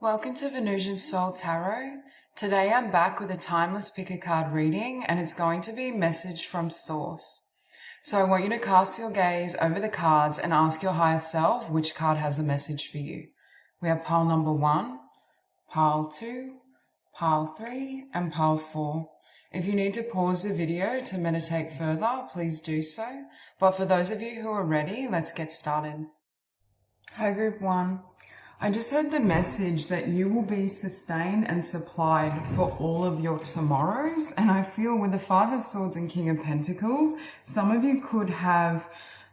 Welcome to Venusian Soul Tarot. Today I'm back with a timeless pick a card reading and it's going to be message from source. So I want you to cast your gaze over the cards and ask your higher self which card has a message for you. We have pile number 1, pile 2, pile 3 and pile 4. If you need to pause the video to meditate further, please do so. But for those of you who are ready, let's get started. Hi Group 1. I just heard the message that you will be sustained and supplied for all of your tomorrows. And I feel with the Five of Swords and King of Pentacles, some of you could have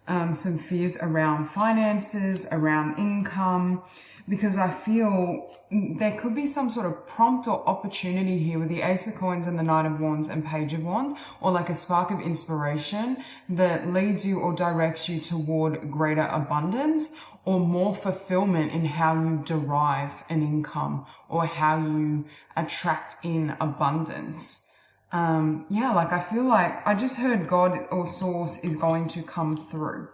some fears around finances, around income, because I feel there could be some sort of prompt or opportunity here with the Ace of Coins and the Knight of Wands and Page of Wands, or like a spark of inspiration that leads you or directs you toward greater abundance or more fulfillment in how you derive an income or how you attract in abundance. Like I feel like I just heard God or Source is going to come through.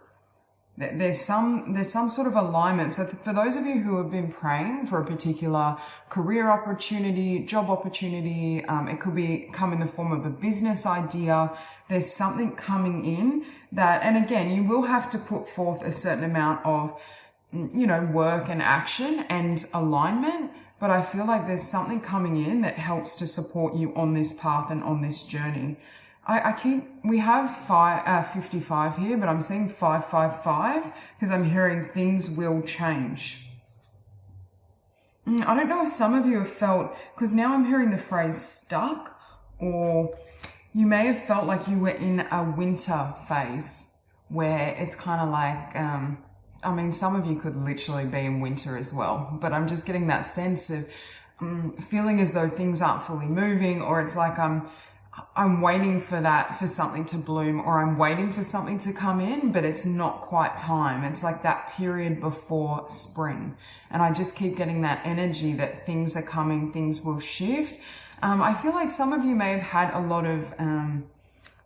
There's some sort of alignment. So for those of you who have been praying for a particular career opportunity, job opportunity, it could come in the form of a business idea. There's something coming in that, and again, you will have to put forth a certain amount of, work and action and alignment. But I feel like there's something coming in that helps to support you on this path and on this journey. We have 55 here, but I'm seeing 555 because I'm hearing things will change. I don't know if some of you have felt, because now I'm hearing the phrase stuck, or you may have felt like you were in a winter phase where it's kind of like, some of you could literally be in winter as well, but I'm just getting that sense of feeling as though things aren't fully moving, or it's like I'm waiting for something to bloom, or I'm waiting for something to come in, but it's not quite time. It's like that period before spring. And I just keep getting that energy that things are coming, things will shift. I feel like some of you may have had a lot of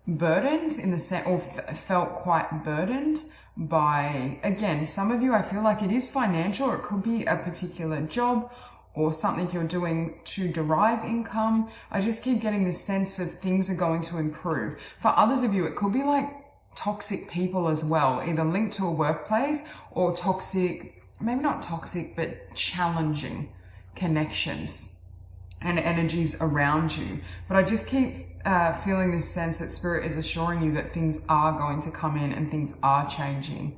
burdens in the set, or felt quite burdened by, again, some of you, I feel like it is financial, or it could be a particular job or something you're doing to derive income. I just keep getting this sense of things are going to improve. For others of you, it could be like toxic people as well, either linked to a workplace or toxic, maybe not toxic, but challenging connections and energies around you. But I just keep feeling this sense that Spirit is assuring you that things are going to come in and things are changing.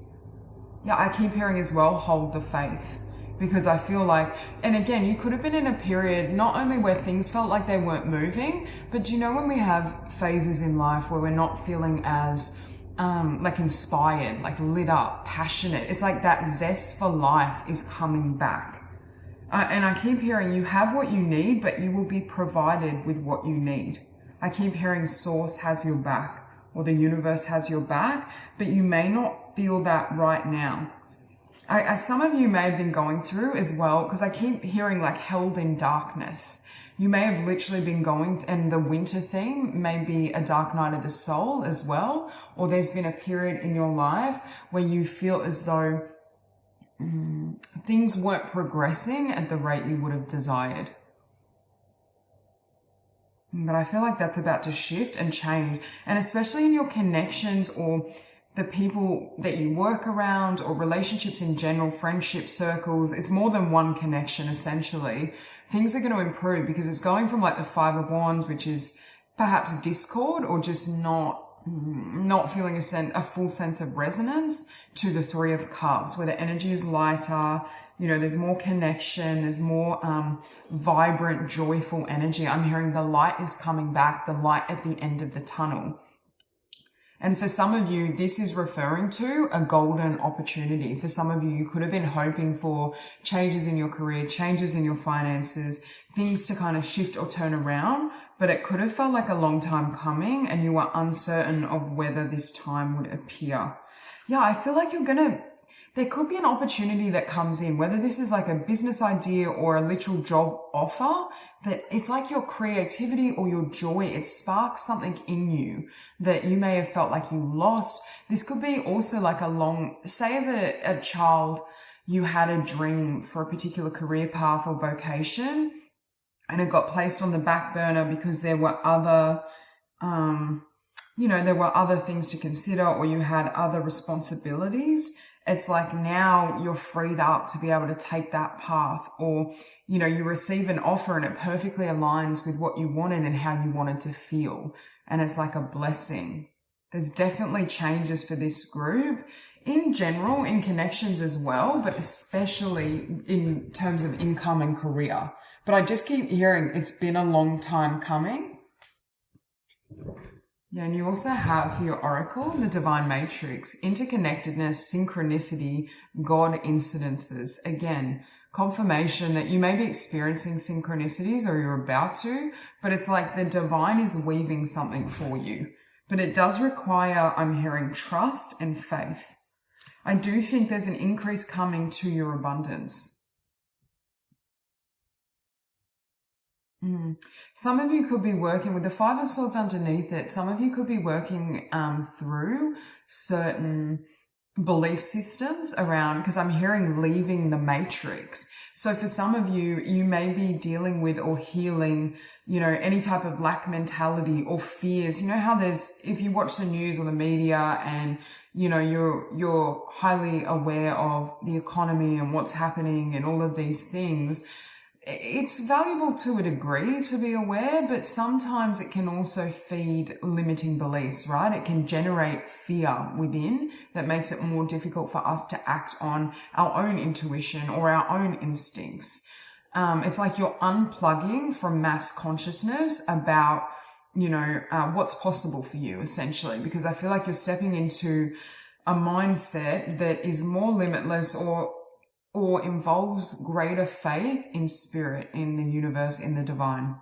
Yeah, I keep hearing as well, hold the faith. Because I feel like, and again, you could have been in a period not only where things felt like they weren't moving, but do you know when we have phases in life where we're not feeling as inspired, like lit up, passionate. It's like that zest for life is coming back. And I keep hearing you have what you need, but you will be provided with what you need. I keep hearing Source has your back, or the universe has your back, but you may not feel that right now. Some of you may have been going through as well, because I keep hearing like held in darkness. You may have literally been going, and the winter theme may be a dark night of the soul as well, or there's been a period in your life where you feel as though things weren't progressing at the rate you would have desired. But I feel like that's about to shift and change, and especially in your connections or the people that you work around, or relationships in general, friendship circles. It's more than one connection, essentially. Things are going to improve because it's going from like the Five of Wands, which is perhaps discord or just not feeling a full sense of resonance, to the Three of Cups, where the energy is lighter. There's more connection, there's more vibrant, joyful energy. I'm hearing the light is coming back, the light at the end of the tunnel. And for some of you, this is referring to a golden opportunity. For some of you, you could have been hoping for changes in your career, changes in your finances, things to kind of shift or turn around, but it could have felt like a long time coming and you were uncertain of whether this time would appear. Yeah, I feel like there could be an opportunity that comes in, whether this is like a business idea or a literal job offer, that it's like your creativity or your joy, it sparks something in you that you may have felt like you lost. This could be also like say as a child, you had a dream for a particular career path or vocation, and it got placed on the back burner because there were other, there were other things to consider, or you had other responsibilities. It's like now you're freed up to be able to take that path, or, you receive an offer and it perfectly aligns with what you wanted and how you wanted to feel. And it's like a blessing. There's definitely changes for this group in general, in connections as well, but especially in terms of income and career. But I just keep hearing it's been a long time coming. Yeah, and you also have for your oracle, the divine matrix, interconnectedness, synchronicity, God incidences. Again, confirmation that you may be experiencing synchronicities or you're about to, but it's like the divine is weaving something for you. But it does require, I'm hearing, trust and faith. I do think there's an increase coming to your abundance. Some of you could be working with the Five of Swords underneath it. Some of you could be working through certain belief systems around, because I'm hearing leaving the matrix. So for some of you, you may be dealing with or healing, any type of lack mentality or fears. You know how if you watch the news or the media and, you're highly aware of the economy and what's happening and all of these things, it's valuable to a degree to be aware, but sometimes it can also feed limiting beliefs, right? It can generate fear within that makes it more difficult for us to act on our own intuition or our own instincts. It's like you're unplugging from mass consciousness about, what's possible for you, essentially, because I feel like you're stepping into a mindset that is more limitless or involves greater faith in spirit, in the universe, in the divine.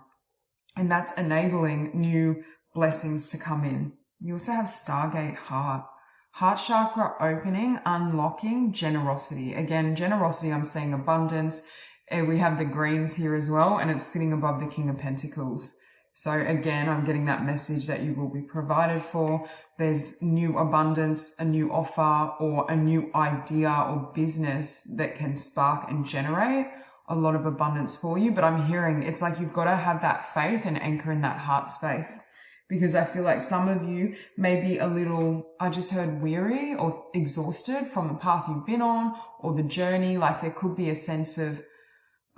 And that's enabling new blessings to come in. You also have Stargate Heart. Heart chakra opening, unlocking, generosity. Again, generosity, I'm seeing abundance. We have the greens here as well, and it's sitting above the King of Pentacles. So again, I'm getting that message that you will be provided for. There's new abundance, a new offer, or a new idea or business that can spark and generate a lot of abundance for you. But I'm hearing it's like you've got to have that faith and anchor in that heart space, because I feel like some of you may be a little, I just heard, weary or exhausted from the path you've been on or the journey. Like there could be a sense of,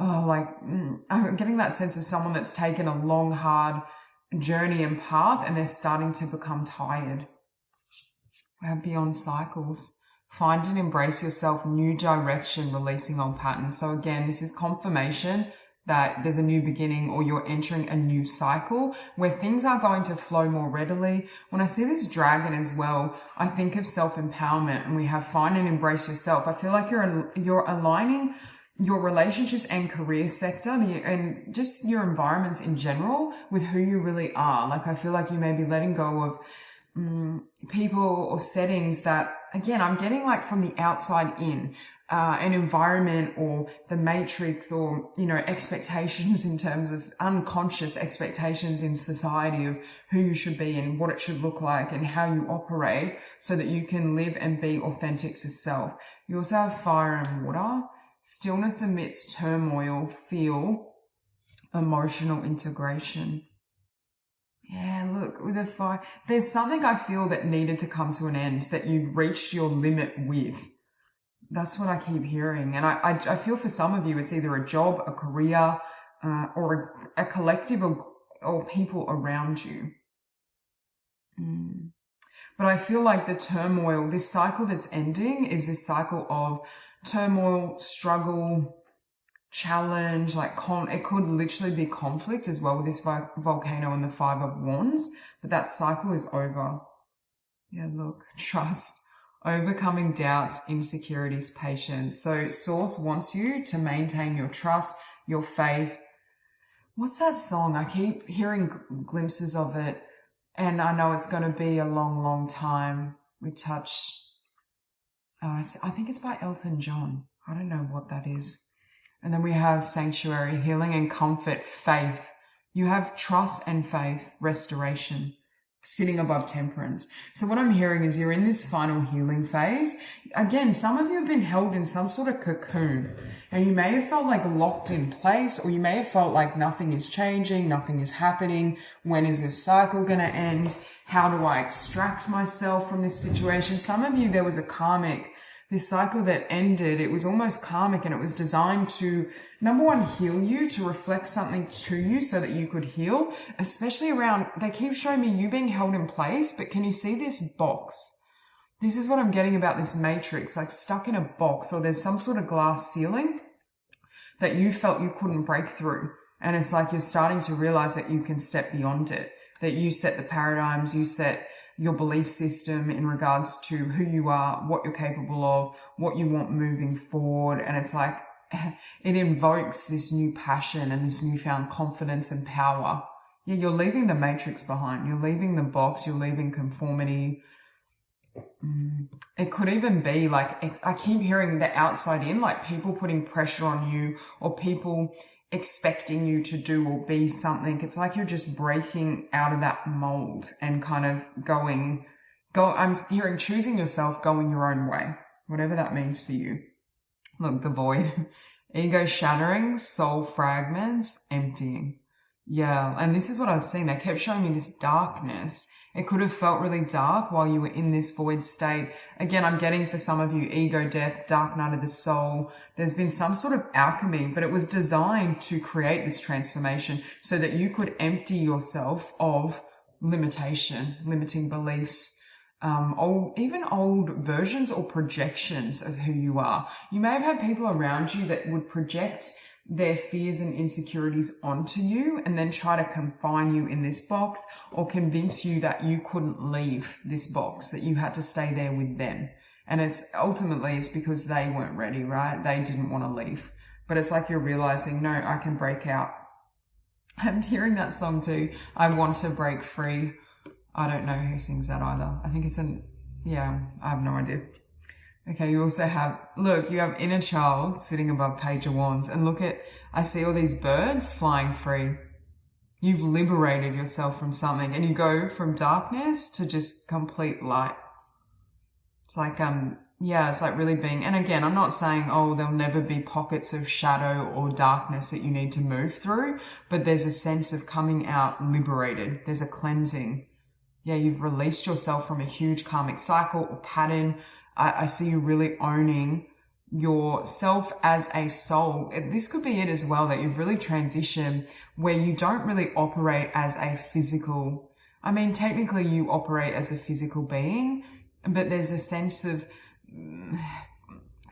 I'm getting that sense of someone that's taken a long, hard journey and path and they're starting to become tired. We have beyond cycles. Find and embrace yourself, new direction, releasing old patterns. So again, this is confirmation that there's a new beginning, or you're entering a new cycle where things are going to flow more readily. When I see this dragon as well, I think of self-empowerment, and we have find and embrace yourself. I feel like you're aligning your relationships and career sector and just your environments in general with who you really are. Like I feel like you may be letting go of people or settings that, again, I'm getting like from the outside in, an environment or the matrix or, expectations in terms of unconscious expectations in society of who you should be and what it should look like and how you operate so that you can live and be authentic to self. You also have fire and water. Stillness amidst turmoil, feel emotional integration. Yeah, look, with the fire, there's something I feel that needed to come to an end, that you reached your limit with. That's what I keep hearing. And I feel for some of you, it's either a job, a career, or a collective or people around you. But I feel like the turmoil, this cycle that's ending is this cycle of turmoil, struggle, challenge, like it could literally be conflict as well with this volcano and the Five of Wands, but that cycle is over. Yeah, look, trust, overcoming doubts, insecurities, patience. So Source wants you to maintain your trust, your faith. What's that song? I keep hearing glimpses of it, and I know it's going to be a long, long time. We touch... I think it's by Elton John. I don't know what that is. And then we have sanctuary, healing and comfort, faith. You have trust and faith, restoration. sitting above temperance. So what I'm hearing is you're in this final healing phase. Again, some of you have been held in some sort of cocoon, and you may have felt like locked in place, or you may have felt like nothing is changing, nothing is happening. When is this cycle going to end? How do I extract myself from this situation? Some of you, there was a this cycle that ended. It was almost karmic, and it was designed to, number one, heal you, to reflect something to you so that you could heal, especially around, they keep showing me you being held in place, but can you see this box? This is what I'm getting about this matrix, like stuck in a box, or there's some sort of glass ceiling that you felt you couldn't break through. And it's like you're starting to realize that you can step beyond it, that you set the paradigms, you set your belief system in regards to who you are, what you're capable of, what you want moving forward. And it's like, it invokes this new passion and this newfound confidence and power. Yeah, you're leaving the matrix behind. You're leaving the box. You're leaving conformity. It could even be like, I keep hearing the outside in, like people putting pressure on you, or people expecting you to do or be something. It's like you're just breaking out of that mold and kind of I'm hearing choosing yourself, going your own way, whatever that means for you. Look, the void, ego shattering, soul fragments, emptying. Yeah, and this is what I was seeing. They kept showing me this darkness. It could have felt really dark while you were in this void state. Again, I'm getting for some of you ego death, dark night of the soul. There's been some sort of alchemy, but it was designed to create this transformation so that you could empty yourself of limitation, limiting beliefs, even old versions or projections of who you are. You may have had people around you that would project their fears and insecurities onto you and then try to confine you in this box, or convince you that you couldn't leave this box, that you had to stay there with them. And it's because they weren't ready, right? They didn't want to leave. But it's like you're realizing, no, I can break out. I'm hearing that song too. I want to break free. I don't know who sings that either. I think it's I have no idea. Okay, you also have, look, you have inner child sitting above Page of Wands, and I see all these birds flying free. You've liberated yourself from something, and you go from darkness to just complete light. It's like, it's like really being, and again, I'm not saying, there'll never be pockets of shadow or darkness that you need to move through, but there's a sense of coming out liberated. There's a cleansing. Yeah, you've released yourself from a huge karmic cycle or pattern. I see you really owning yourself as a soul. This could be it as well, that you've really transitioned where you don't really operate as a physical. I mean, technically you operate as a physical being, but there's a sense of,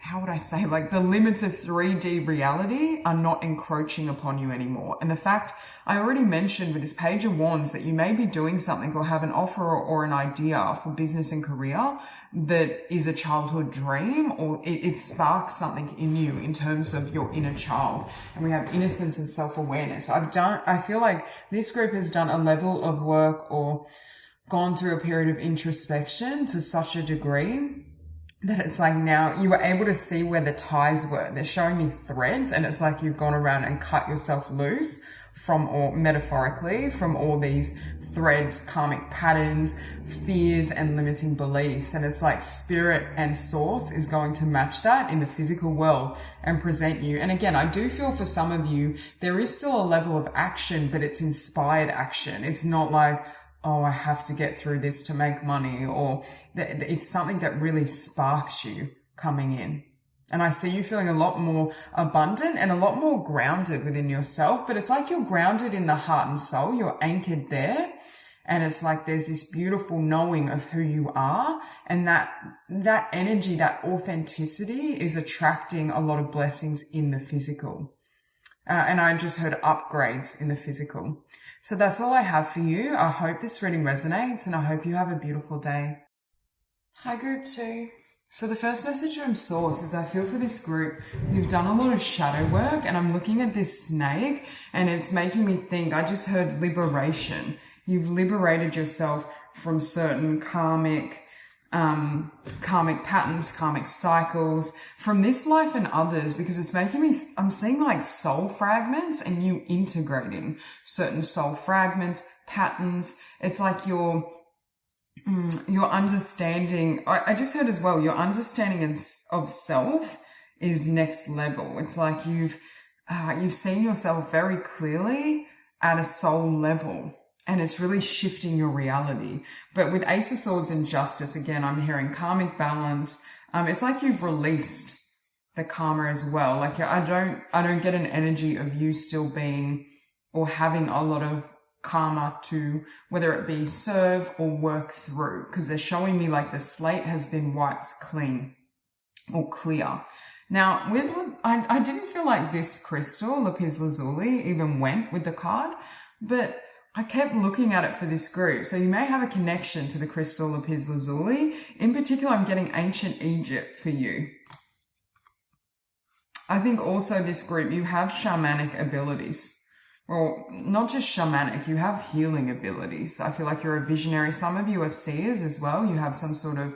how would I say, like the limits of 3D reality are not encroaching upon you anymore. And the fact I already mentioned with this Page of Wands that you may be doing something or have an offer or an idea for business and career that is a childhood dream, or it sparks something in you in terms of your inner child. And we have innocence and self-awareness. I feel like this group has done a level of work or gone through a period of introspection to such a degree that it's like now you were able to see where the ties were. They're showing me threads, and it's like you've gone around and cut yourself loose metaphorically, from all these threads, karmic patterns, fears, and limiting beliefs. And it's like spirit and source is going to match that in the physical world and present you. And again, I do feel for some of you, there is still a level of action, but it's inspired action. It's not like, I have to get through this to make money, or it's something that really sparks you coming in. And I see you feeling a lot more abundant and a lot more grounded within yourself, but it's like you're grounded in the heart and soul. You're anchored there. And it's like there's this beautiful knowing of who you are, and that energy, that authenticity is attracting a lot of blessings in the physical. And I just heard upgrades in the physical. So that's all I have for you. I hope this reading resonates, and I hope you have a beautiful day. Hi, group 2. So the first message from Source is I feel for this group, you've done a lot of shadow work, and I'm looking at this snake and it's making me think, I just heard liberation. You've liberated yourself from certain karmic patterns, karmic cycles from this life and others, because it's making me, I'm seeing like soul fragments and you integrating certain soul fragments, patterns. It's like you're your understanding, I just heard as well, your understanding of self is next level. It's like you've seen yourself very clearly at a soul level, and it's really shifting your reality. But with Ace of Swords and Justice, again, I'm hearing karmic balance. It's like you've released the karma as well. Like I don't get an energy of you still being or having a lot of karma to, whether it be serve or work through, because they're showing me like the slate has been wiped clean or clear. Now, I didn't feel like this crystal, Lapis Lazuli, even went with the card, but I kept looking at it for this group. So you may have a connection to the crystal Lapis Lazuli. In particular, I'm getting ancient Egypt for you. I think also this group, you have shamanic abilities. Well, not just shamanic, you have healing abilities. I feel like you're a visionary. Some of you are seers as well. You have some sort of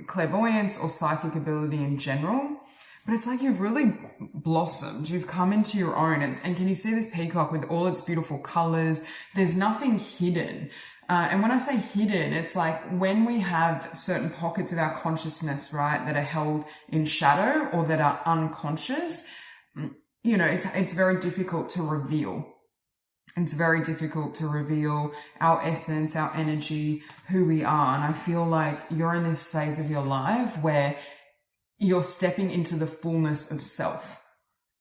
clairvoyance or psychic ability in general. But it's like you've really blossomed. You've come into your own. And can you see this peacock with all its beautiful colors? There's nothing hidden. And when I say hidden, it's like when we have certain pockets of our consciousness, right, that are held in shadow or that are unconscious, you know, it's very difficult to reveal. It's very difficult to reveal our essence, our energy, who we are. And I feel like you're in this phase of your life where you're stepping into the fullness of self.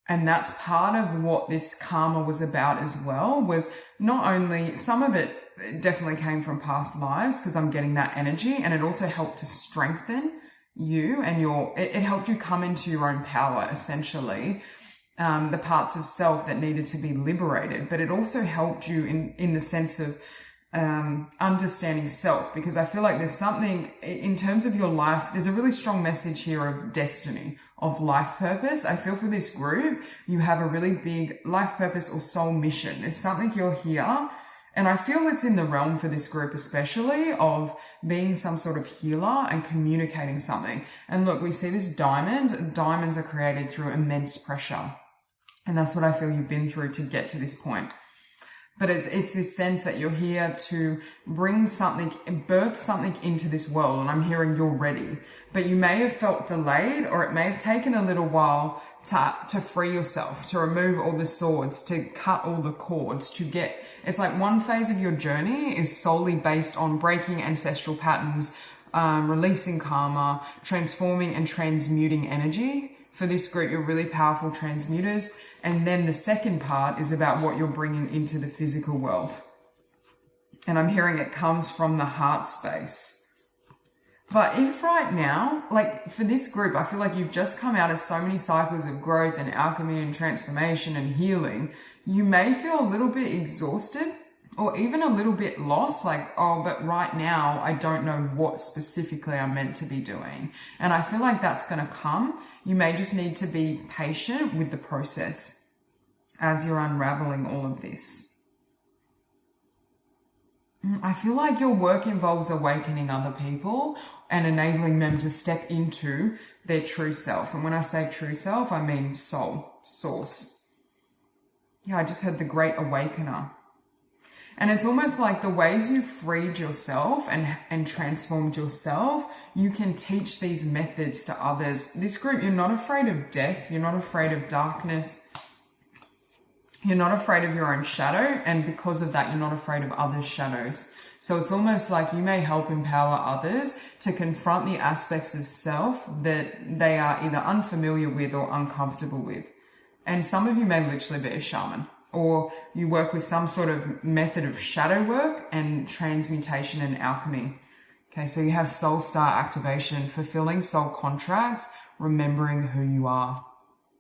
And that's part of what this karma was about as well, was not only, some of it definitely came from past lives, because I'm getting that energy, and it also helped to strengthen you and it helped you come into your own power, essentially. The parts of self that needed to be liberated, but it also helped you in the sense of understanding self, because I feel like there's something in terms of your life, there's a really strong message here of destiny, of life purpose. I feel for this group, you have a really big life purpose or soul mission. There's something you're here, and I feel it's in the realm for this group especially of being some sort of healer and communicating something. And look, we see this diamond. Diamonds are created through immense pressure. And that's what I feel you've been through to get to this point. But it's this sense that you're here to bring something, birth something into this world. And I'm hearing you're ready. But you may have felt delayed, or it may have taken a little while to free yourself, to remove all the swords, to cut all the cords, to get... It's like one phase of your journey is solely based on breaking ancestral patterns, releasing karma, transforming and transmuting energy. For this group, you're really powerful transmuters. And then the second part is about what you're bringing into the physical world. And I'm hearing it comes from the heart space. But if right now, like for this group, I feel like you've just come out of so many cycles of growth and alchemy and transformation and healing, you may feel a little bit exhausted or even a little bit lost, like, oh, but right now I don't know what specifically I'm meant to be doing. And I feel like that's going to come. You may just need to be patient with the process as you're unraveling all of this. I feel like your work involves awakening other people and enabling them to step into their true self. And when I say true self, I mean soul, source. Yeah, I just had the Great Awakener. And it's almost like the ways you freed yourself and transformed yourself, you can teach these methods to others. This group, you're not afraid of death. You're not afraid of darkness. You're not afraid of your own shadow. And because of that, you're not afraid of others' shadows. So it's almost like you may help empower others to confront the aspects of self that they are either unfamiliar with or uncomfortable with. And some of you may literally be a shaman, or you work with some sort of method of shadow work and transmutation and alchemy. Okay, so you have soul star activation, fulfilling soul contracts, remembering who you are.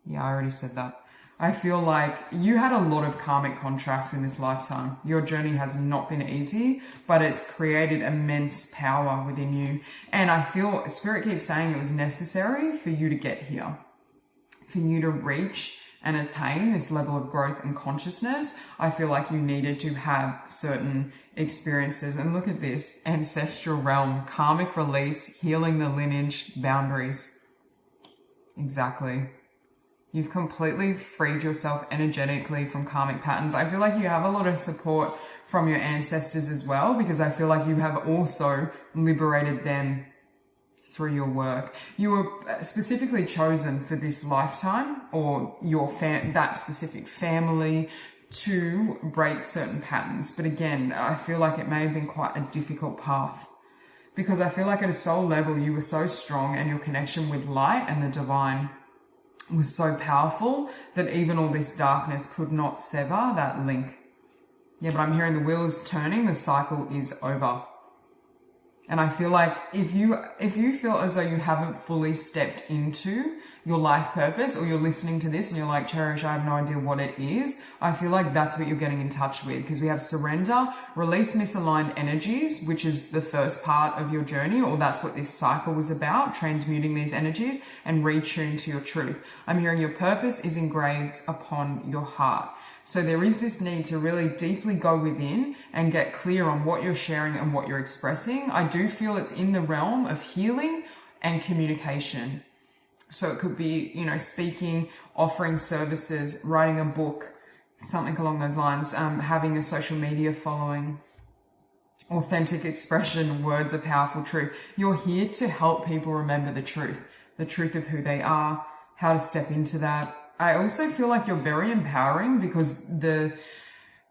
Yeah, I already said that. I feel like you had a lot of karmic contracts in this lifetime. Your journey has not been easy, but it's created immense power within you. And I feel Spirit keeps saying it was necessary for you to get here, for you to reach and attain this level of growth and consciousness. I feel like you needed to have certain experiences. And look at this, ancestral realm, karmic release, healing the lineage boundaries. Exactly. You've completely freed yourself energetically from karmic patterns. I feel like you have a lot of support from your ancestors as well, because I feel like you have also liberated them through your work. You were specifically chosen for this lifetime, or that specific family, to break certain patterns. But again, I feel like it may have been quite a difficult path, because I feel like at a soul level, you were so strong and your connection with light and the divine was so powerful that even all this darkness could not sever that link. Yeah, but I'm hearing the wheel is turning, the cycle is over. And I feel like if you feel as though you haven't fully stepped into your life purpose, or you're listening to this and you're like, Cherish, I have no idea what it is, I feel like that's what you're getting in touch with, because we have surrender, release misaligned energies, which is the first part of your journey, or that's what this cycle was about, transmuting these energies, and retune to your truth. I'm hearing your purpose is engraved upon your heart. So there is this need to really deeply go within and get clear on what you're sharing and what you're expressing. I do feel it's in the realm of healing and communication. So it could be, speaking, offering services, writing a book, something along those lines, having a social media following, authentic expression, words of powerful truth. You're here to help people remember the truth of who they are, how to step into that. I also feel like you're very empowering, because the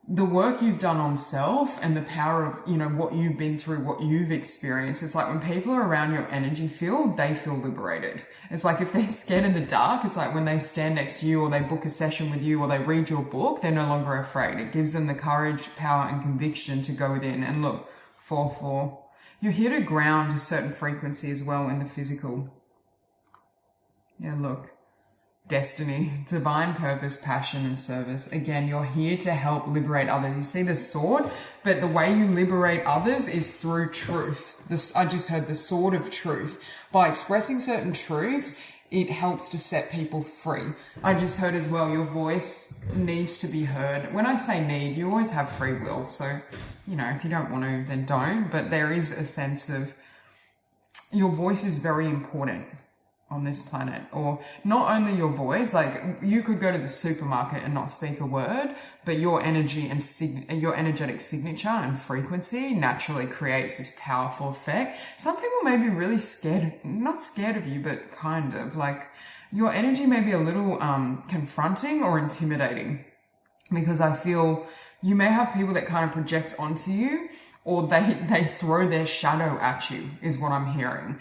work you've done on self and the power of, what you've been through, what you've experienced, it's like when people are around your energy field, they feel liberated. It's like if they're scared in the dark, it's like when they stand next to you, or they book a session with you, or they read your book, they're no longer afraid. It gives them the courage, power, and conviction to go within. And look, 4-4. You're here to ground a certain frequency as well in the physical. Yeah, look. Destiny, divine purpose, passion, and service. Again, you're here to help liberate others. You see the sword, but the way you liberate others is through truth. I just heard the sword of truth. By expressing certain truths, it helps to set people free. I just heard as well, your voice needs to be heard. When I say need, you always have free will. So, if you don't want to, then don't. But there is a sense of your voice is very important on this planet. Or not only your voice, like you could go to the supermarket and not speak a word, but your energy and your energetic signature and frequency naturally creates this powerful effect. Some people may be really scared, not scared of you, but kind of like your energy may be a little confronting or intimidating, because I feel you may have people that kind of project onto you, or they throw their shadow at you, is what I'm hearing.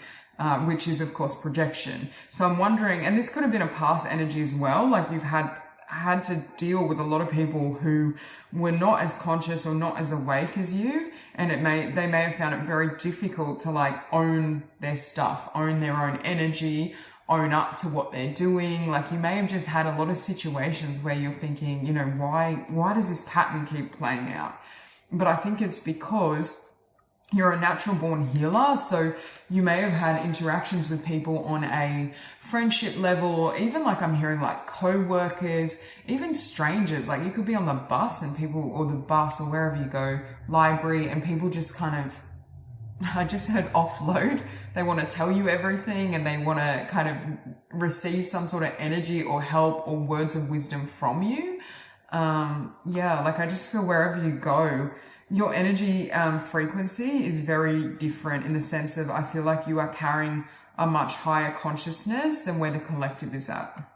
Which is, of course, projection. So I'm wondering, and this could have been a past energy as well, like you've had to deal with a lot of people who were not as conscious or not as awake as you, and they may have found it very difficult to like own their stuff, own their own energy, own up to what they're doing. Like you may have just had a lot of situations where you're thinking, why does this pattern keep playing out? But I think it's because you're a natural born healer, so you may have had interactions with people on a friendship level, or even like I'm hearing like co-workers, even strangers. Like you could be on the bus and people, or the bus or wherever you go, library, and people just kind of, I just heard offload. They want to tell you everything, and they want to kind of receive some sort of energy or help or words of wisdom from you. Like I just feel wherever you go, your energy frequency is very different, in the sense of I feel like you are carrying a much higher consciousness than where the collective is at.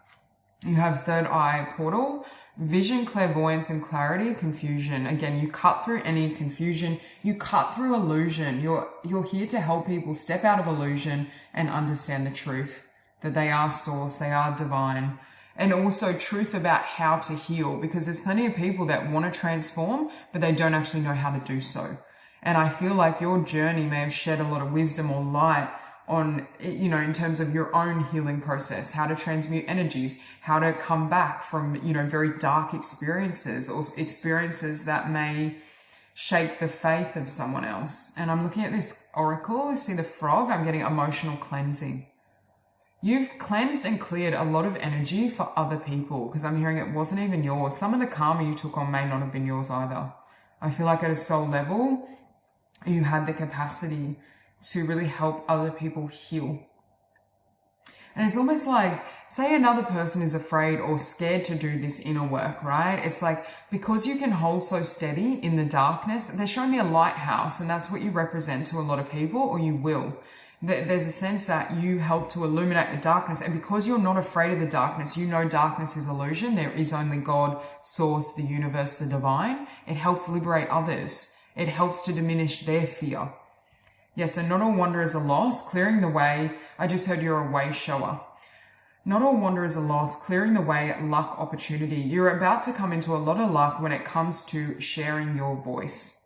You have third eye portal, vision, clairvoyance, and clarity, confusion. Again, you cut through any confusion. You cut through illusion. You're here to help people step out of illusion and understand the truth, that they are source, they are divine. And also truth about how to heal, because there's plenty of people that want to transform, but they don't actually know how to do so. And I feel like your journey may have shed a lot of wisdom or light on, in terms of your own healing process, how to transmute energies, how to come back from, very dark experiences, or experiences that may shake the faith of someone else. And I'm looking at this oracle, see the frog, I'm getting emotional cleansing. You've cleansed and cleared a lot of energy for other people, because I'm hearing it wasn't even yours. Some of the karma you took on may not have been yours either. I feel like at a soul level, you had the capacity to really help other people heal. And it's almost like, say another person is afraid or scared to do this inner work, right? It's like, because you can hold so steady in the darkness, they're showing me a lighthouse, and that's what you represent to a lot of people, or you will. There's a sense that you help to illuminate the darkness, and because you're not afraid of the darkness, you know darkness is illusion. There is only God, source, the universe, the divine. It helps liberate others. It helps to diminish their fear. Yeah, so not all wonder is a loss, clearing the way. I just heard you're a way shower. Not all wonder is a loss, clearing the way, luck, opportunity. You're about to come into a lot of luck when it comes to sharing your voice.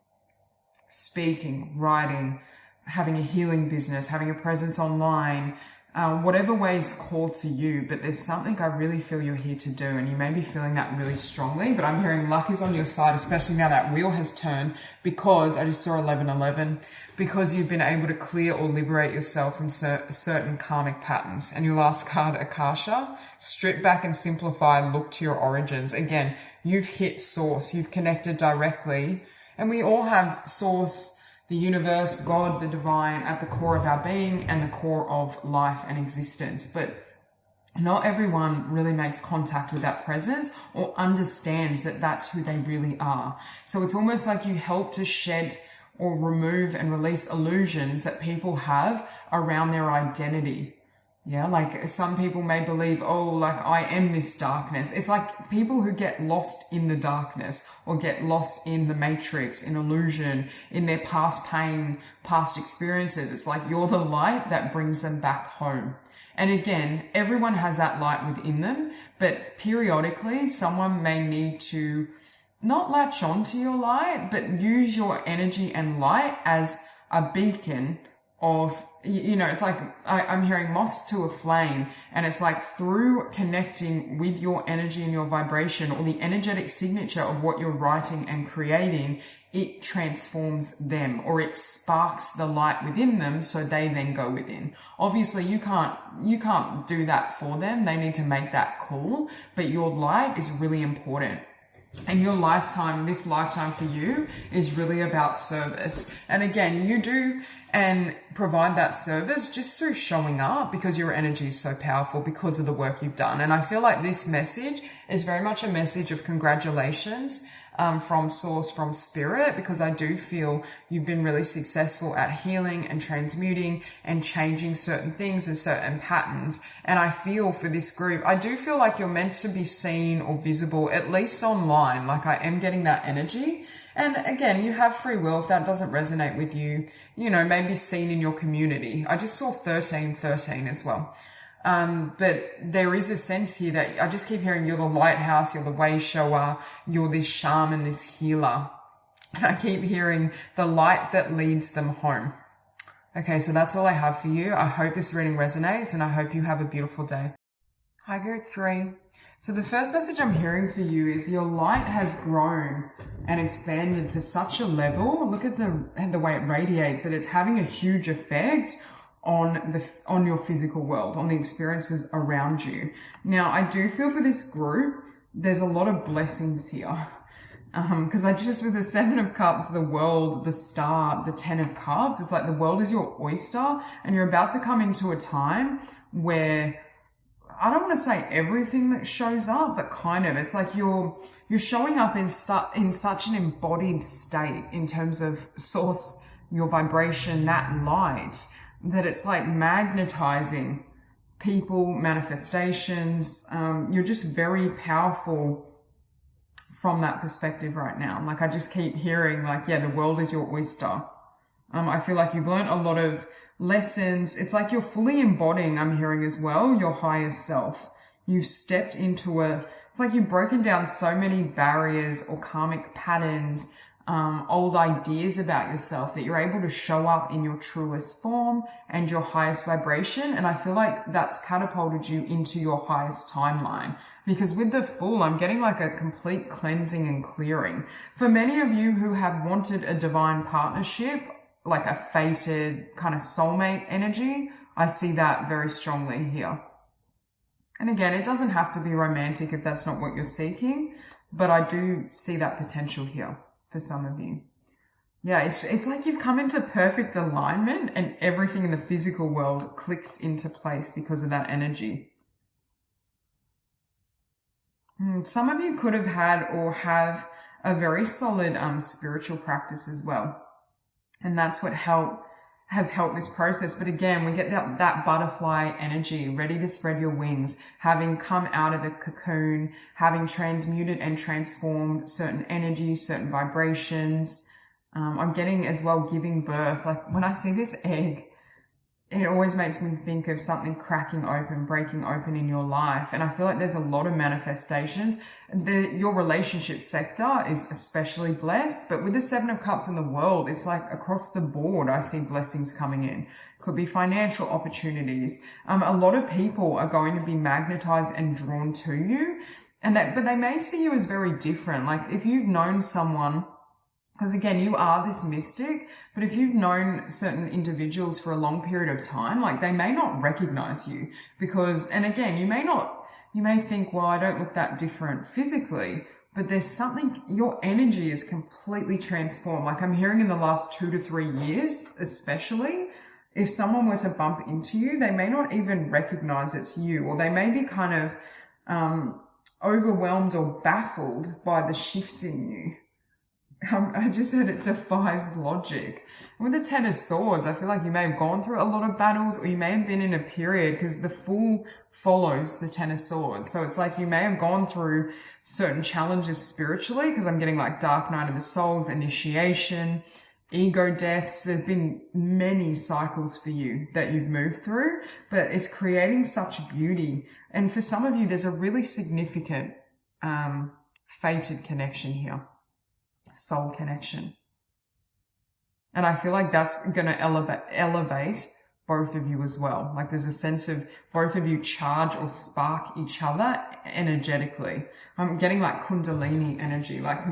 Speaking, writing, having a healing business, having a presence online, whatever way is called to you, but there's something I really feel you're here to do, and you may be feeling that really strongly, but I'm hearing luck is on your side, especially now that wheel has turned, because I just saw 1111, because you've been able to clear or liberate yourself from certain karmic patterns. And your last card, Akasha, strip back and simplify, look to your origins. Again, you've hit source, you've connected directly, and we all have source, the universe, God, the divine at the core of our being and the core of life and existence. But not everyone really makes contact with that presence or understands that that's who they really are. So it's almost like you help to shed or remove and release illusions that people have around their identity. Yeah, like some people may believe, oh, like I am this darkness. It's like people who get lost in the darkness or get lost in the matrix, in illusion, in their past pain, past experiences. It's like you're the light that brings them back home. And again, everyone has that light within them, but periodically someone may need to not latch onto your light, but use your energy and light as a beacon of, you know, it's like I'm hearing moths to a flame, and it's like through connecting with your energy and your vibration or the energetic signature of what you're writing and creating, it transforms them, or it sparks the light within them so they then go within. Obviously you can't do that for them. They need to make that call, but your light is really important. And your lifetime, this lifetime for you, is really about service. And again, you do and provide that service just through showing up, because your energy is so powerful because of the work you've done. And I feel like this message is very much a message of congratulations from source, from spirit, because I do feel you've been really successful at healing and transmuting and changing certain things and certain patterns. And I feel for this group, I do feel like you're meant to be seen or visible, at least online. Like I am getting that energy. And again, you have free will. If that doesn't resonate with you, you know, maybe seen in your community. I just saw 1313 as well. But there is a sense here that I just keep hearing you're the lighthouse, you're the way shower, you're this shaman, this healer. And I keep hearing the light that leads them home. Okay, so that's all I have for you. I hope this reading resonates, and I hope you have a beautiful day. Hi, group 3. So the first message I'm hearing for you is your light has grown and expanded to such a level. Look at the way it radiates, that it's having a huge effect on your physical world, on the experiences around you. Now, I do feel for this group, there's a lot of blessings here. Because I just, with the 7 of Cups, the world, the star, the 10 of Cups, it's like the world is your oyster, and you're about to come into a time where, I don't want to say everything that shows up, but kind of, it's like you're showing up in such an embodied state in terms of source, your vibration, that light, that it's like magnetizing people, manifestations. You're just very powerful from that perspective right now. Like I just keep hearing like, yeah, the world is your oyster. I feel like you've learned a lot of lessons. It's like you're fully embodying, I'm hearing as well, your higher self. You've stepped into it's like you've broken down so many barriers or karmic patterns, old ideas about yourself, that you're able to show up in your truest form and your highest vibration. And I feel like that's catapulted you into your highest timeline, because with the Fool, I'm getting like a complete cleansing and clearing. For many of you who have wanted a divine partnership, like a fated kind of soulmate energy, I see that very strongly here. And again, it doesn't have to be romantic if that's not what you're seeking, but I do see that potential here for some of you. Yeah, it's like you've come into perfect alignment and everything in the physical world clicks into place because of that energy. Some of you could have had or have a very solid spiritual practice as well. And that's what has helped this process. But again, we get that butterfly energy, ready to spread your wings, having come out of the cocoon, having transmuted and transformed certain energies, certain vibrations. I'm getting as well giving birth. Like when I see this egg, it always makes me think of something cracking open, breaking open in your life. And I feel like there's a lot of manifestations. Your relationship sector is especially blessed, but with the Seven of Cups in the world, it's like across the board, I see blessings coming in. Could be financial opportunities. A lot of people are going to be magnetized and drawn to you, but they may see you as very different. Like if you've known someone, because again, you are this mystic, but if you've known certain individuals for a long period of time, like they may not recognize you because, and again, you may think, well, I don't look that different physically, but there's something, your energy is completely transformed. Like I'm hearing in the last 2 to 3 years, especially, if someone were to bump into you, they may not even recognize it's you, or they may be kind of overwhelmed or baffled by the shifts in you. I just heard it defies logic. With the Ten of Swords, I feel like you may have gone through a lot of battles, or you may have been in a period, because the Fool follows the Ten of Swords. So it's like you may have gone through certain challenges spiritually, because I'm getting like Dark Night of the Souls, initiation, ego deaths. There's been many cycles for you that you've moved through, but it's creating such beauty. And for some of you, there's a really significant fated connection here. Soul connection. And I feel like that's going to elevate both of you as well. Like there's a sense of both of you charge or spark each other energetically. I'm getting like Kundalini energy. Like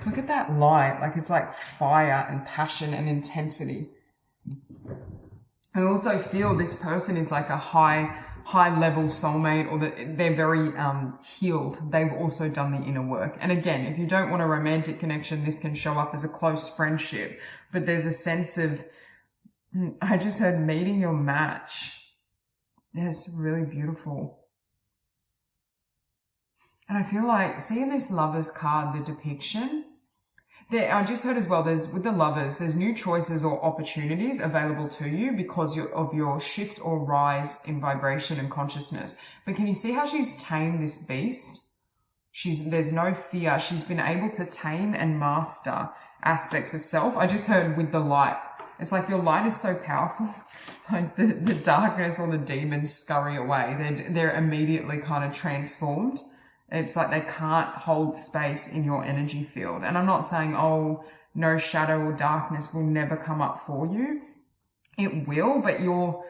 look at that light. Like it's like fire and passion and intensity. I also feel this person is like a high level soulmate, or that they're very healed. They've also done the inner work. And again, if you don't want a romantic connection, this can show up as a close friendship, but there's a sense of, I just heard meeting your match. Yeah, it's really beautiful. And I feel like seeing this Lovers card, the depiction, I just heard as well, with the Lovers, there's new choices or opportunities available to you because of your shift or rise in vibration and consciousness. But can you see how she's tamed this beast? There's no fear. She's been able to tame and master aspects of self. I just heard with the light. It's like your light is so powerful, like the darkness or the demons scurry away. They're immediately kind of transformed. It's like they can't hold space in your energy field. And I'm not saying, oh, no shadow or darkness will never come up for you. It will, but your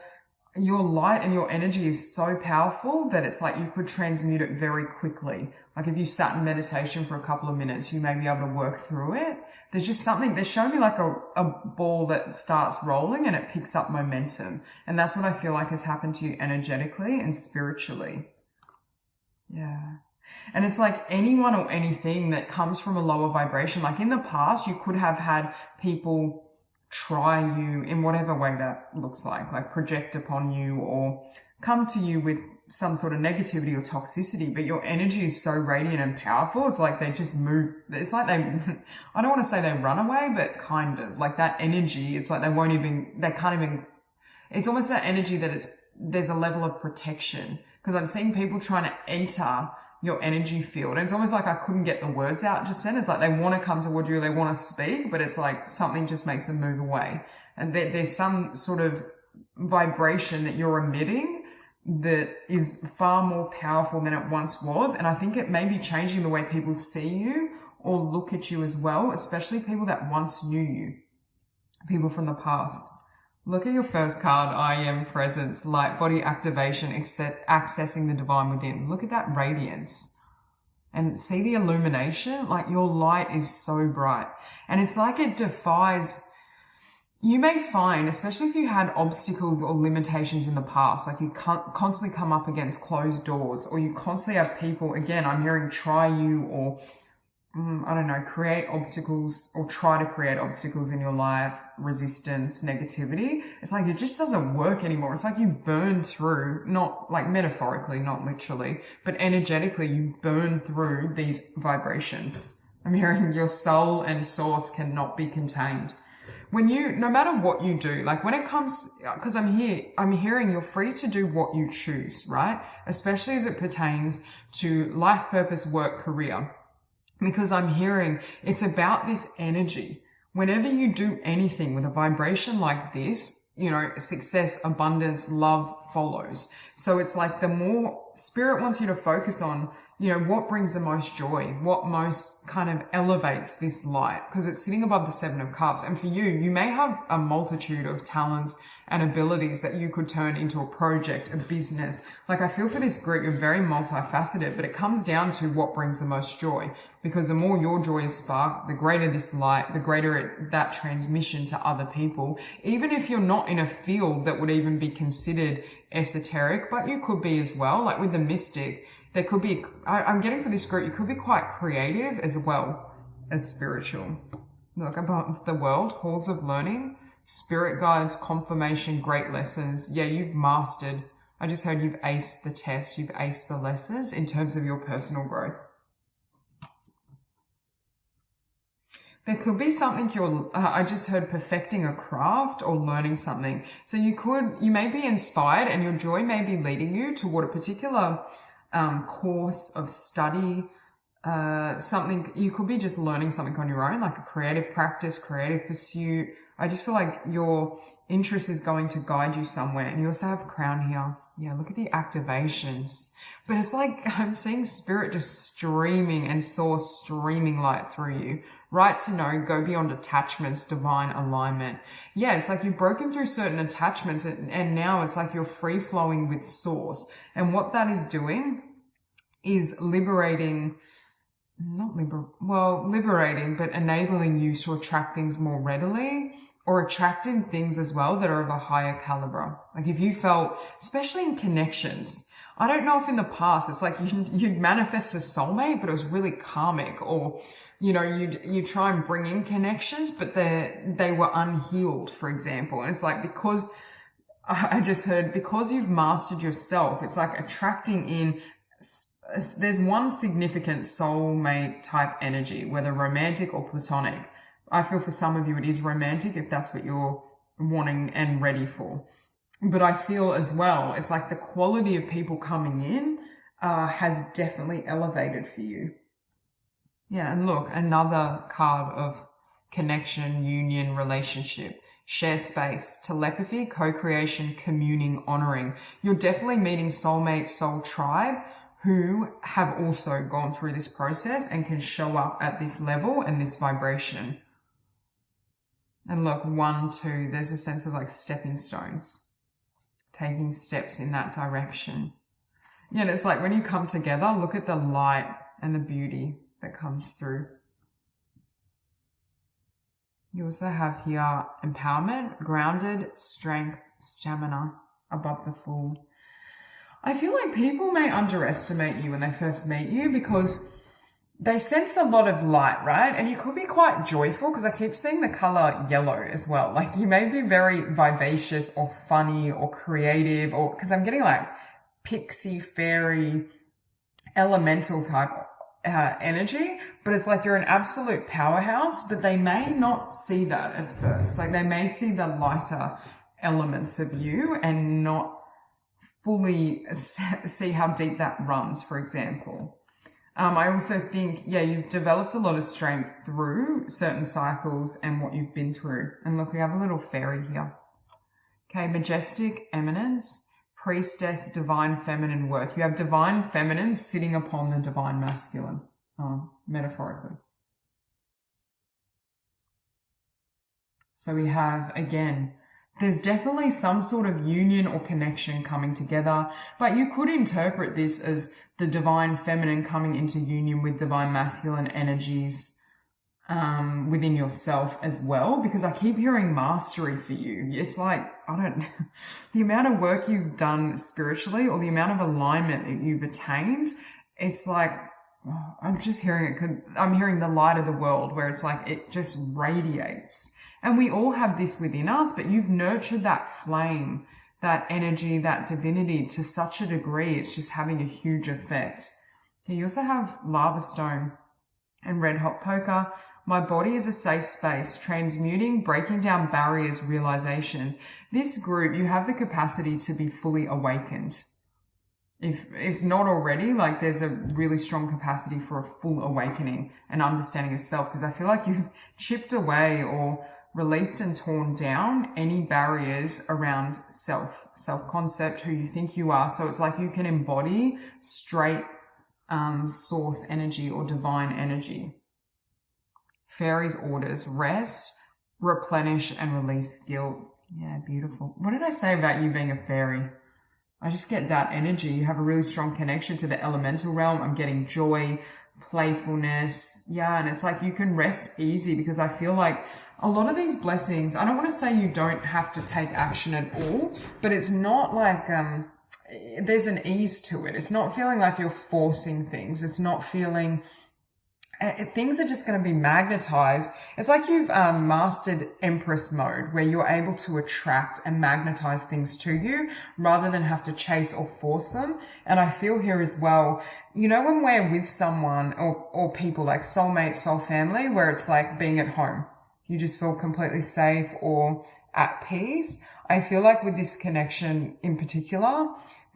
light and your energy is so powerful that it's like you could transmute it very quickly. Like if you sat in meditation for a couple of minutes, you may be able to work through it. There's just something, they're showing me like a ball that starts rolling and it picks up momentum. And that's what I feel like has happened to you energetically and spiritually. Yeah. And it's like anyone or anything that comes from a lower vibration. Like in the past, you could have had people try you in whatever way that looks like project upon you or come to you with some sort of negativity or toxicity, but your energy is so radiant and powerful. It's like they just move. It's like I don't want to say they run away, but kind of like that energy. It's like they can't even, it's almost that energy that there's a level of protection, because I'm seeing people trying to enter your energy field. And it's almost like I couldn't get the words out just then. It's like they want to come towards you, they want to speak, but it's like something just makes them move away. And there's some sort of vibration that you're emitting that is far more powerful than it once was. And I think it may be changing the way people see you or look at you as well, especially people that once knew you, people from the past. Look at your first card, I Am Presence, light body activation, accessing the divine within. Look at that radiance and see the illumination. Like your light is so bright, and it's like it defies. You may find, especially if you had obstacles or limitations in the past, like you constantly come up against closed doors, or you constantly have people, again, I'm hearing try you or I don't know, create obstacles or try to create obstacles in your life, resistance, negativity. It's like it just doesn't work anymore. It's like you burn through, not like metaphorically, not literally, but energetically, you burn through these vibrations. I'm hearing your soul and source cannot be contained. When you, no matter what you do, like when it comes, because I'm hearing you're free to do what you choose, right? Especially as it pertains to life purpose, work, career. Because I'm hearing it's about this energy. Whenever you do anything with a vibration like this, you know, success, abundance, love follows. So it's like the more spirit wants you to focus on, you know, what brings the most joy, what most kind of elevates this light, because it's sitting above the Seven of Cups. And for you, you may have a multitude of talents and abilities that you could turn into a project, a business. Like I feel for this group, you're very multifaceted, but it comes down to what brings the most joy. Because the more your joy is sparked, the greater this light, the greater that transmission to other people. Even if you're not in a field that would even be considered esoteric, but you could be as well. Like with the mystic, there could be, I'm getting for this group, you could be quite creative as well as spiritual. Look, above the world, halls of learning, spirit guides, confirmation, great lessons. Yeah, you've mastered. I just heard you've aced the test, you've aced the lessons in terms of your personal growth. There could be something I just heard perfecting a craft or learning something. So you may be inspired and your joy may be leading you toward a particular course of study, something, you could be just learning something on your own, like a creative practice, creative pursuit. I just feel like your interest is going to guide you somewhere. And you also have crown here. Yeah, look at the activations. But it's like I'm seeing spirit just streaming and source streaming light through you. Right to know, go beyond attachments, divine alignment. Yeah, it's like you've broken through certain attachments and now it's like you're free flowing with source. And what that is doing is liberating, liberating, but enabling you to attract things more readily or attracting things as well that are of a higher caliber. Like if you felt, especially in connections, I don't know if in the past it's like you'd manifest a soulmate, but it was really karmic, or you know, you try and bring in connections, but they were unhealed, for example. And it's like, because I just heard, because you've mastered yourself, it's like attracting in, there's one significant soulmate type energy, whether romantic or platonic. I feel for some of you it is romantic if that's what you're wanting and ready for. But I feel as well, it's like the quality of people coming in has definitely elevated for you. Yeah, and look, another card of connection, union, relationship, share space, telepathy, co-creation, communing, honoring. You're definitely meeting soulmate, soul tribe who have also gone through this process and can show up at this level and this vibration. And look, 1, 2, there's a sense of like stepping stones, taking steps in that direction. Yeah, and it's like when you come together, look at the light and the beauty that comes through. You also have here empowerment, grounded, strength, stamina, above the Fool. I feel like people may underestimate you when they first meet you because they sense a lot of light, right? And you could be quite joyful because I keep seeing the color yellow as well. Like you may be very vivacious or funny or creative, or because I'm getting like pixie, fairy, elemental type energy, but it's like you're an absolute powerhouse, but they may not see that at first. Like they may see the lighter elements of you and not fully see how deep that runs, for example. I also think, yeah, you've developed a lot of strength through certain cycles and what you've been through. And look, we have a little fairy here. Okay, majestic eminence, priestess, divine feminine worth. You have divine feminine sitting upon the divine masculine, metaphorically. So we have, again, there's definitely some sort of union or connection coming together, but you could interpret this as the divine feminine coming into union with divine masculine energies within yourself as well, because I keep hearing mastery for you. It's like, the amount of work you've done spiritually or the amount of alignment that you've attained, it's like I'm just hearing it. I'm hearing the light of the world, where it's like it just radiates. And we all have this within us, but you've nurtured that flame, that energy, that divinity to such a degree, it's just having a huge effect. Okay, you also have lava stone and red hot poker. My body is a safe space, transmuting, breaking down barriers, realizations. This group, you have the capacity to be fully awakened. If not already, like there's a really strong capacity for a full awakening and understanding of self, because I feel like you've chipped away or released and torn down any barriers around self-concept, who you think you are. So it's like you can embody straight source energy or divine energy. Fairies' orders: rest, replenish, and release guilt. Yeah, beautiful. What did I say about you being a fairy? I just get that energy. You have a really strong connection to the elemental realm. I'm getting joy, playfulness. Yeah, and it's like you can rest easy, because I feel like a lot of these blessings, I don't want to say you don't have to take action at all, but it's not like there's an ease to it. It's not feeling like you're forcing things. It's not feeling... things are just going to be magnetized. It's like you've mastered Empress mode, where you're able to attract and magnetize things to you rather than have to chase or force them. And I feel here as well, you know, when we're with someone or people like soulmates, soul family, where it's like being at home, you just feel completely safe or at peace. I feel like with this connection in particular,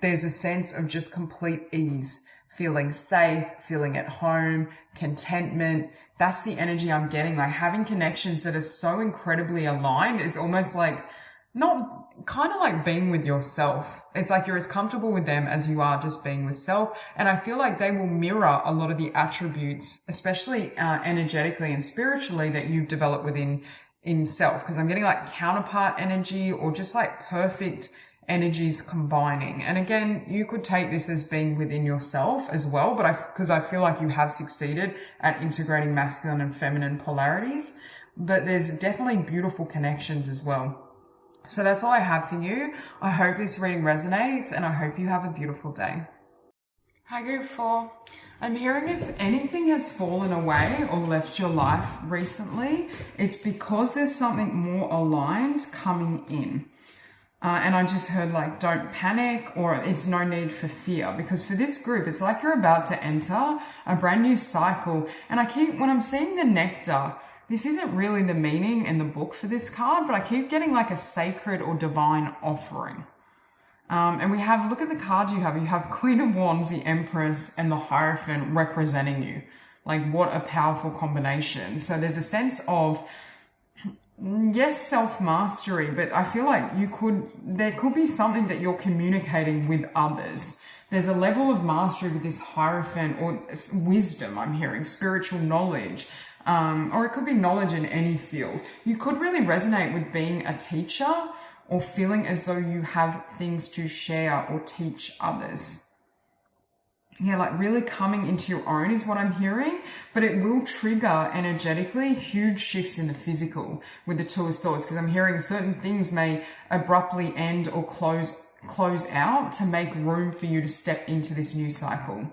there's a sense of just complete ease. Feeling safe, feeling at home, contentment. That's the energy I'm getting. Like having connections that are so incredibly aligned is almost like not kind of like being with yourself. It's like you're as comfortable with them as you are just being with self. And I feel like they will mirror a lot of the attributes, especially energetically and spiritually, that you've developed within self. Because I'm getting like counterpart energy or just like perfect energies combining. And again, you could take this as being within yourself as well, but because I feel like you have succeeded at integrating masculine and feminine polarities, but there's definitely beautiful connections as well. So that's all I have for you. I hope this reading resonates, and I hope you have a beautiful day. Hi, Group 4. I'm hearing if anything has fallen away or left your life recently, it's because there's something more aligned coming in. And I just heard like, don't panic, or it's no need for fear, because for this group, it's like you're about to enter a brand new cycle. And when I'm seeing the nectar, this isn't really the meaning in the book for this card, but I keep getting like a sacred or divine offering. And we have, look at the cards you have Queen of Wands, the Empress, and the Hierophant representing you. Like what a powerful combination. So there's a sense of, yes, self-mastery, but I feel like there could be something that you're communicating with others. There's a level of mastery with this Hierophant, or wisdom I'm hearing, spiritual knowledge, or it could be knowledge in any field. You could really resonate with being a teacher or feeling as though you have things to share or teach others. Yeah, like really coming into your own is what I'm hearing, but it will trigger energetically huge shifts in the physical with the Two of Swords, because I'm hearing certain things may abruptly end or close out to make room for you to step into this new cycle.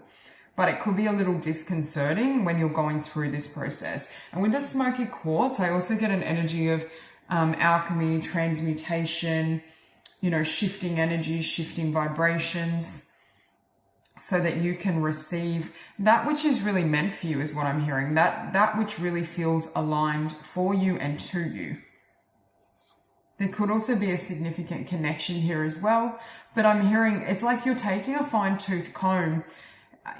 But it could be a little disconcerting when you're going through this process. And with the Smokey Quartz, I also get an energy of alchemy, transmutation, you know, shifting energies, shifting vibrations, so that you can receive that which is really meant for you, is what I'm hearing. That which really feels aligned for you and to you. There could also be a significant connection here as well, but I'm hearing it's like you're taking a fine-tooth comb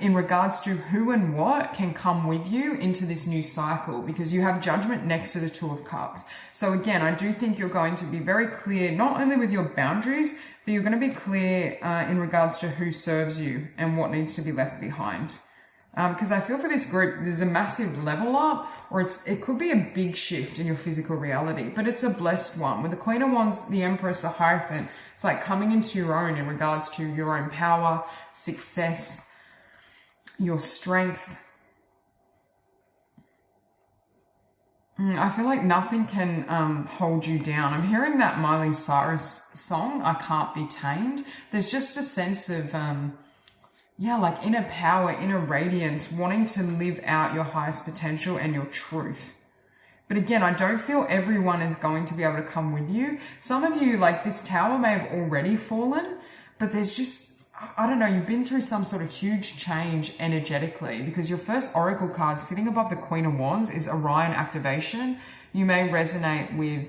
in regards to who and what can come with you into this new cycle, because you have Judgment next to the Two of Cups. So again, I do think you're going to be very clear, not only with your boundaries, but you're going to be clear in regards to who serves you and what needs to be left behind. Because I feel for this group, there's a massive level up, or it could be a big shift in your physical reality, but it's a blessed one. With the Queen of Wands, the Empress, the Hierophant, it's like coming into your own in regards to your own power, success, your strength. I feel like nothing can hold you down. I'm hearing that Miley Cyrus song, I Can't Be Tamed. There's just a sense of, yeah, like inner power, inner radiance, wanting to live out your highest potential and your truth. But again, I don't feel everyone is going to be able to come with you. Some of you, like this tower may have already fallen, but there's just, I don't know, you've been through some sort of huge change energetically, because your first oracle card sitting above the Queen of Wands is Orion activation. You may resonate with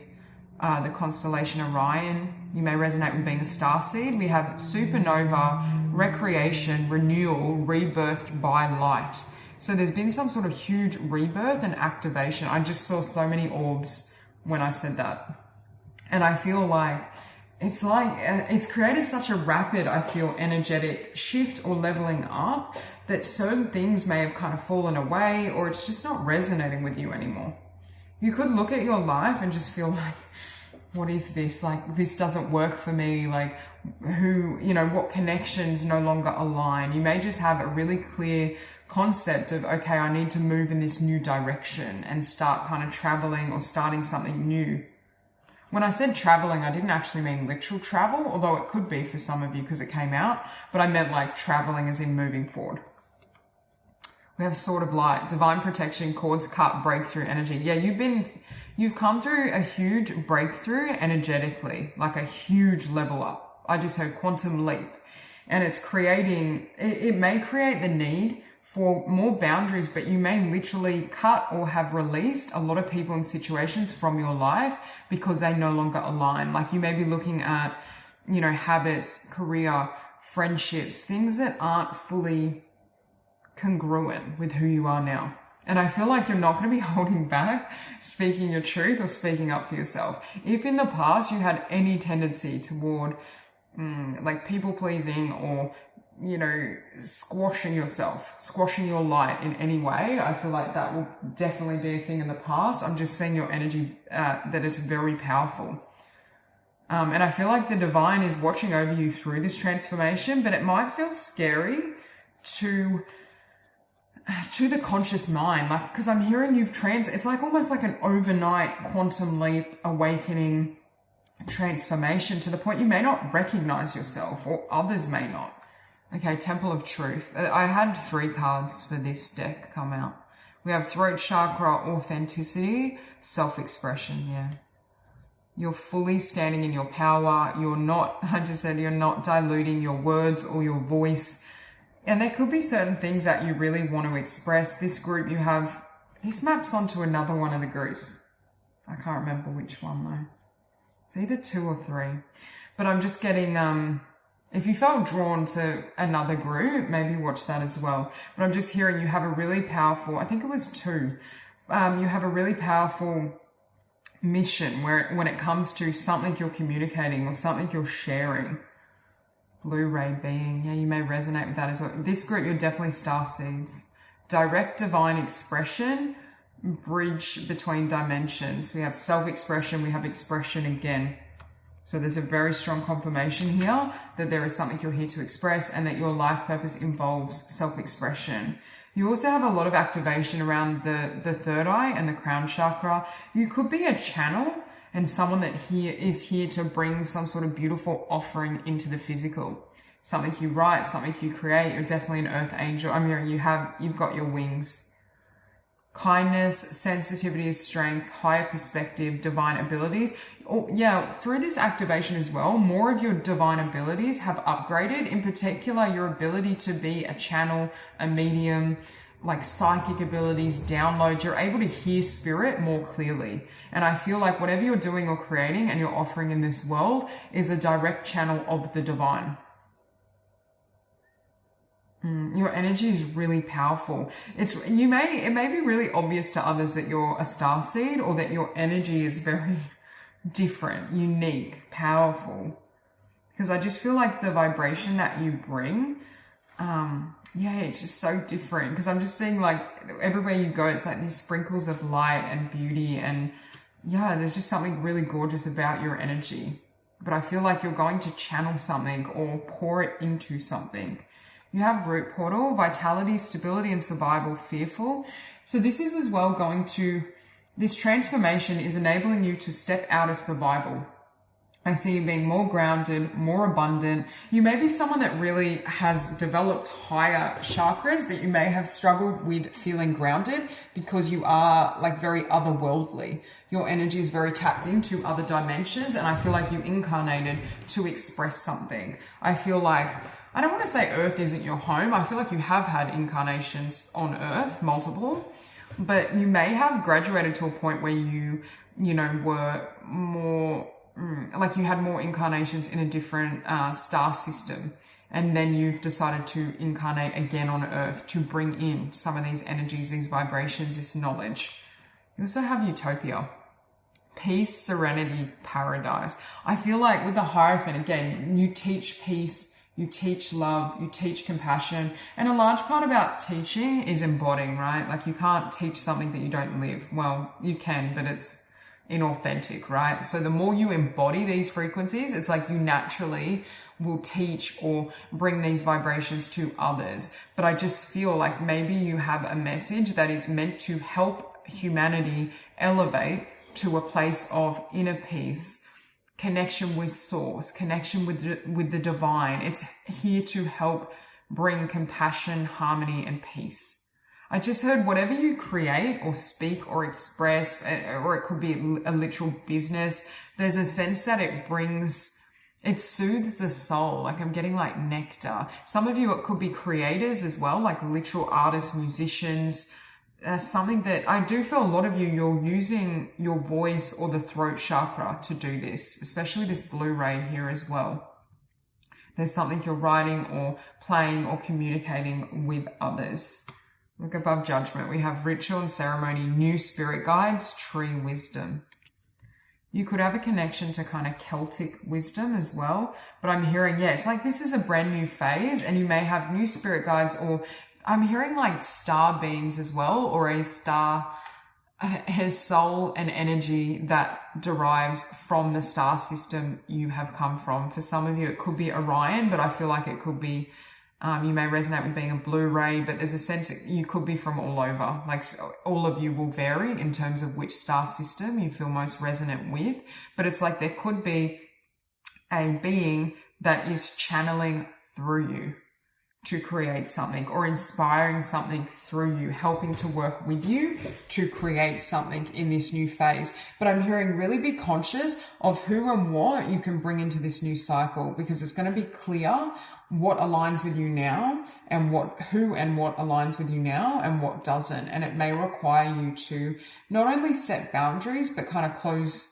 the constellation Orion. You may resonate with being a starseed. We have supernova, recreation, renewal, rebirthed by light. So there's been some sort of huge rebirth and activation. I just saw so many orbs when I said that. And I feel like it's created such a rapid, I feel, energetic shift or leveling up that certain things may have kind of fallen away, or it's just not resonating with you anymore. You could look at your life and just feel like, what is this? Like, this doesn't work for me. Like, what connections no longer align? You may just have a really clear concept of, okay, I need to move in this new direction and start kind of traveling or starting something new. When I said traveling, I didn't actually mean literal travel, although it could be for some of you because it came out, but I meant like traveling as in moving forward. We have Sword of Light, divine protection, cords cut, breakthrough energy. Yeah, you've come through a huge breakthrough energetically, like a huge level up. I just heard quantum leap, and it's creating, it may create the need for more boundaries, but you may literally cut or have released a lot of people and situations from your life because they no longer align. Like, you may be looking at, habits, career, friendships, things that aren't fully congruent with who you are now. And I feel like you're not going to be holding back speaking your truth or speaking up for yourself. If in the past you had any tendency toward like people pleasing or, squashing yourself, squashing your light in any way, I feel like that will definitely be a thing in the past. I'm just seeing your energy that it's very powerful. And I feel like the divine is watching over you through this transformation, but it might feel scary to the conscious mind, like, because I'm hearing it's like almost like an overnight quantum leap awakening transformation to the point you may not recognize yourself, or others may not. Okay, Temple of Truth. I had 3 cards for this deck come out. We have throat chakra, authenticity, self-expression. Yeah, you're fully standing in your power. You're not diluting your words or your voice. And there could be certain things that you really want to express. This group you have, this maps onto another one of the groups. I can't remember which one though. It's either 2 or 3. But I'm just getting, if you felt drawn to another group, maybe watch that as well. But I'm just hearing you have a really powerful, I think it was 2. You have a really powerful mission when it comes to something you're communicating or something you're sharing. Blue ray being, yeah, you may resonate with that as well. This group, you're definitely starseeds. Direct divine expression, bridge between dimensions. We have self-expression, we have expression again. So there's a very strong confirmation here that there is something you're here to express and that your life purpose involves self-expression. You also have a lot of activation around the third eye and the crown chakra. You could be a channel and someone that is here to bring some sort of beautiful offering into the physical. Something you write, something you create. You're definitely an earth angel. I'm hearing you've got your wings. Kindness, sensitivity, strength, higher perspective, divine abilities. Oh, yeah, through this activation as well, more of your divine abilities have upgraded. In particular, your ability to be a channel, a medium, like psychic abilities, downloads. You're able to hear spirit more clearly. And I feel like whatever you're doing or creating and you're offering in this world is a direct channel of the divine. Your energy is really powerful. It may be really obvious to others that you're a starseed or that your energy is very different, unique, powerful. Because I just feel like the vibration that you bring, it's just so different. Because I'm just seeing like everywhere you go, it's like these sprinkles of light and beauty, and yeah, there's just something really gorgeous about your energy. But I feel like you're going to channel something or pour it into something. You have root portal, vitality, stability, and survival, fearful. So this is as well this transformation is enabling you to step out of survival. I see you being more grounded, more abundant. You may be someone that really has developed higher chakras, but you may have struggled with feeling grounded because you are like very otherworldly. Your energy is very tapped into other dimensions, and I feel like you incarnated to express something. I feel like, I don't want to say Earth isn't your home. I feel like you have had incarnations on Earth, multiple, but you may have graduated to a point where you know, were more, like you had more incarnations in a different star system, and then you've decided to incarnate again on Earth to bring in some of these energies, these vibrations, this knowledge. You also have Utopia. Peace, serenity, paradise. I feel like with the Hierophant, again, you teach peace, you teach love, you teach compassion, and a large part about teaching is embodying, right? Like you can't teach something that you don't live. Well, you can, but it's inauthentic, right? So the more you embody these frequencies, it's like you naturally will teach or bring these vibrations to others. But I just feel like maybe you have a message that is meant to help humanity elevate to a place of inner peace, connection with source, connection with the divine. It's here to help bring compassion, harmony, and peace. I just heard whatever you create or speak or express, or it could be a literal business, there's a sense that it soothes the soul. Like I'm getting like nectar. Some of you, it could be creators as well, like literal artists, musicians. Something that I do feel a lot of you, you're using your voice or the throat chakra to do this, especially this blue ray here as well. There's something you're writing or playing or communicating with others. Look above judgment. We have ritual and ceremony, new spirit guides, tree wisdom. You could have a connection to kind of Celtic wisdom as well. But I'm hearing, yeah, it's like this is a brand new phase, and you may have new spirit guides, or I'm hearing like star beings as well, or a star has soul and energy that derives from the star system you have come from. For some of you, it could be Orion, but I feel like it could be, you may resonate with being a blue ray, but there's a sense that you could be from all over. Like all of you will vary in terms of which star system you feel most resonant with. But it's like there could be a being that is channeling through you to create something, or inspiring something through you, helping to work with you to create something in this new phase. But I'm hearing really be conscious of who and what you can bring into this new cycle, because it's going to be clear what aligns with you now, and who and what aligns with you now and what doesn't. And it may require you to not only set boundaries, but kind of close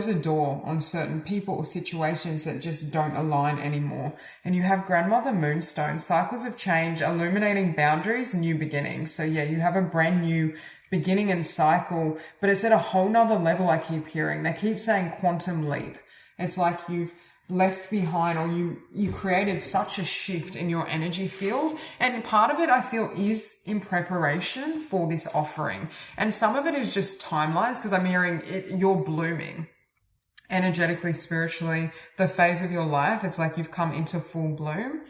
a door on certain people or situations that just don't align anymore. And you have Grandmother Moonstone, cycles of change, illuminating boundaries, new beginnings. So yeah, you have a brand new beginning and cycle, but it's at a whole nother level. I keep hearing, they keep saying quantum leap. It's like you've left behind, or you created such a shift in your energy field. And part of it, I feel, is in preparation for this offering. And some of it is just timelines, because I'm hearing you're blooming energetically, spiritually, the phase of your life. It's like you've come into full bloom,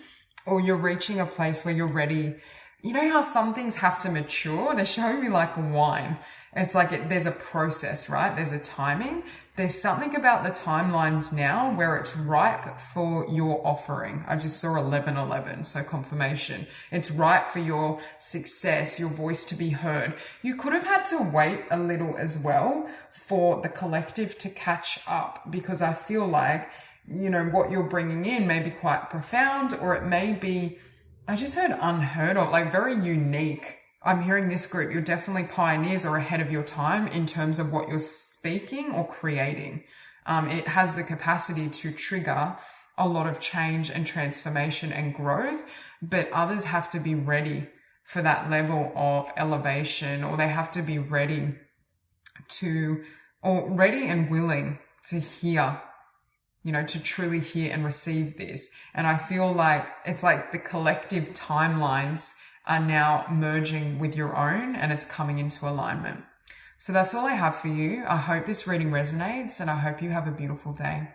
or you're reaching a place where you're ready. You know how some things have to mature? They're showing me like wine. It's like there's a process, right? There's a timing. There's something about the timelines now where it's ripe for your offering. I just saw 1111, so confirmation. It's ripe for your success, your voice to be heard. You could have had to wait a little as well for the collective to catch up, because I feel like, you know, what you're bringing in may be quite profound, or it may be, I just heard unheard of, like very unique. I'm hearing this group, you're definitely pioneers or ahead of your time in terms of what you're speaking or creating. It has the capacity to trigger a lot of change and transformation and growth, but others have to be ready for that level of elevation, or they have to be ready and willing to hear, you know, to truly hear and receive this. And I feel like it's like the collective timelines are now merging with your own, and it's coming into alignment. So that's all I have for you. I hope this reading resonates, and I hope you have a beautiful day.